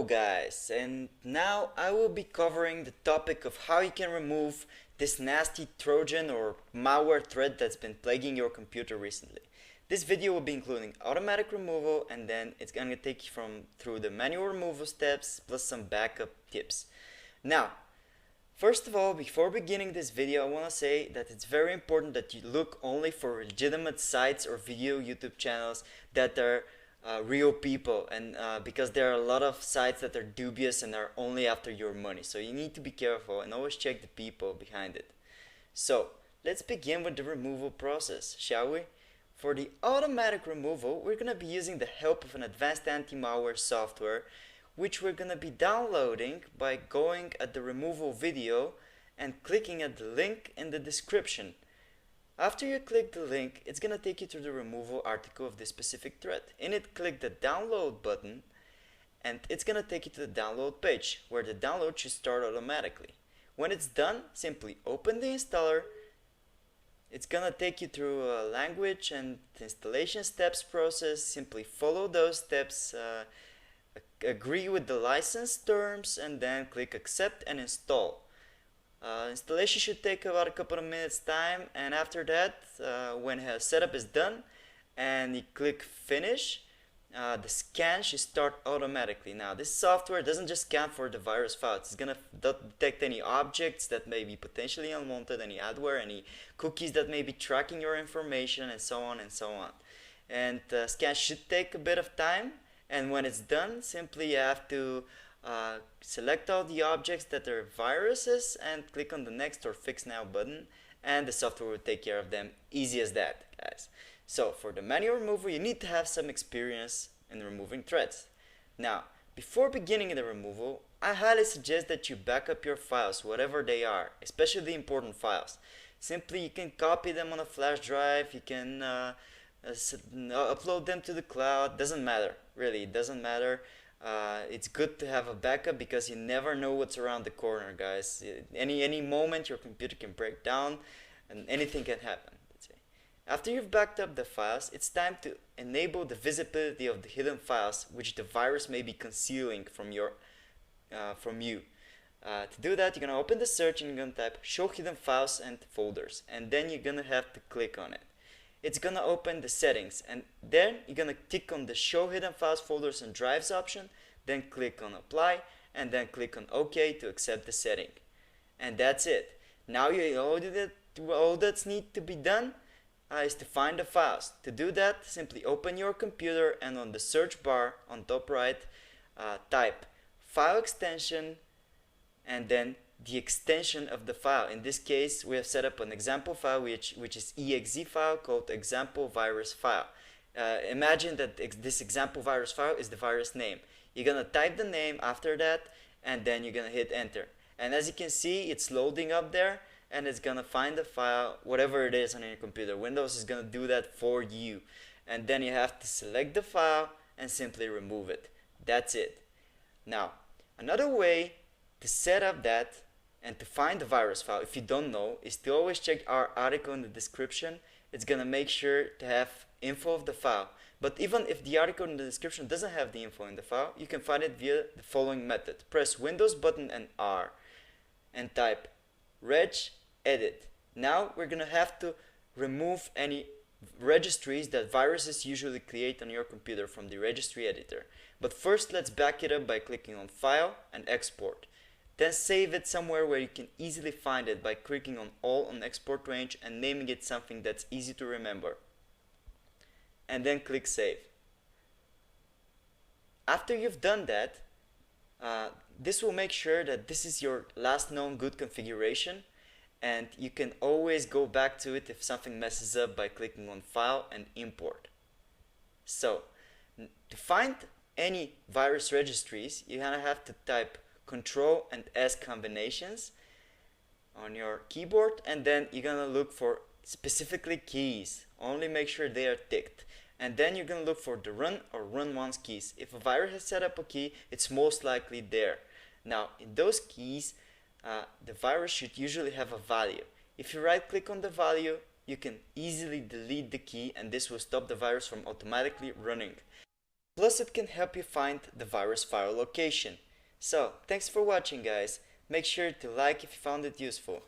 guys, and now I will be covering the topic of how you can remove this nasty Trojan or malware threat that's been plaguing your computer recently. This video will be including automatic removal, and then it's going to take you through the manual removal steps plus some backup tips. Now, first of all, before beginning this video, I want to say that it's very important that you look only for legitimate sites or video YouTube channels that are real people, and because there are a lot of sites that are dubious and are only after your money. So you need to be careful and always check the people behind it. So let's begin with the removal process, shall we? For the automatic removal, we're going to be using the help of an advanced anti-malware software, which we're going to be downloading by going at the removal video and clicking at the link in the description. After you click the link, it's going to take you to the removal article of this specific thread. In it, click the download button, and it's going to take you to the download page, where the download should start automatically. When it's done, simply open the installer. It's going to take you through a language and installation steps process. Simply follow those steps, agree with the license terms, and then click accept and install. Installation should take about a couple of minutes time, and after that, when setup is done and you click finish, the scan should start automatically. Now, this software doesn't just scan for the virus files. It's gonna detect any objects that may be potentially unwanted, any adware, any cookies that may be tracking your information, and so on and so on. And scan should take a bit of time, and when it's done, simply you have to select all the objects that are viruses and click on the next or fix now button, and the software will take care of them. Easy as that, guys. So for the manual removal, you need to have some experience in removing threads. Now, before beginning the removal, I highly suggest that you back up your files, whatever they are, especially the important files. Simply, you can copy them on a flash drive, you can upload them to the cloud. Doesn't matter, really, it doesn't matter. It's good to have a backup because you never know what's around the corner, guys. Any moment your computer can break down and anything can happen. Let's say. After you've backed up the files, it's time to enable the visibility of the hidden files which the virus may be concealing from you. To do that, you're going to open the search and you're going to type show hidden files and folders, and then you're going to have to click on it. It's going to open the settings, and then you're going to click on the show hidden files, folders and drives option, then click on apply, and then click on OK to accept the setting. And that's it. Now all that's need to be done is to find the files. To do that, simply open your computer and on the search bar on top right, type file extension and then the extension of the file. In this case, we have set up an example file which is exe file called example virus file. Imagine that this example virus file is the virus name. You're gonna type the name after that, and then you're gonna hit enter. And as you can see, it's loading up there, and it's gonna find the file, whatever it is on your computer. Windows is gonna do that for you, and then you have to select the file and simply remove it. That's it. Now, another way to set up that and to find the virus file, if you don't know, is to always check our article in the description. It's gonna make sure to have info of the file. But even if the article in the description doesn't have the info in the file, you can find it via the following method. Press Windows button and R and type reg edit. Now we're gonna have to remove any registries that viruses usually create on your computer from the registry editor. But first, let's back it up by clicking on File and Export. Then save it somewhere where you can easily find it by clicking on All on Export Range and naming it something that's easy to remember. And then click Save. After you've done that, this will make sure that this is your last known good configuration, and you can always go back to it if something messes up by clicking on File and Import. So, to find any virus registries, you're gonna have to type Control and S combinations on your keyboard, and then you're gonna look for specifically keys. Only make sure they are ticked. And then you're gonna look for the run or run once keys. If a virus has set up a key, it's most likely there. Now, in those keys, the virus should usually have a value. If you right click on the value, you can easily delete the key, and this will stop the virus from automatically running. Plus it can help you find the virus file location. So, thanks for watching guys. Make sure to like if you found it useful.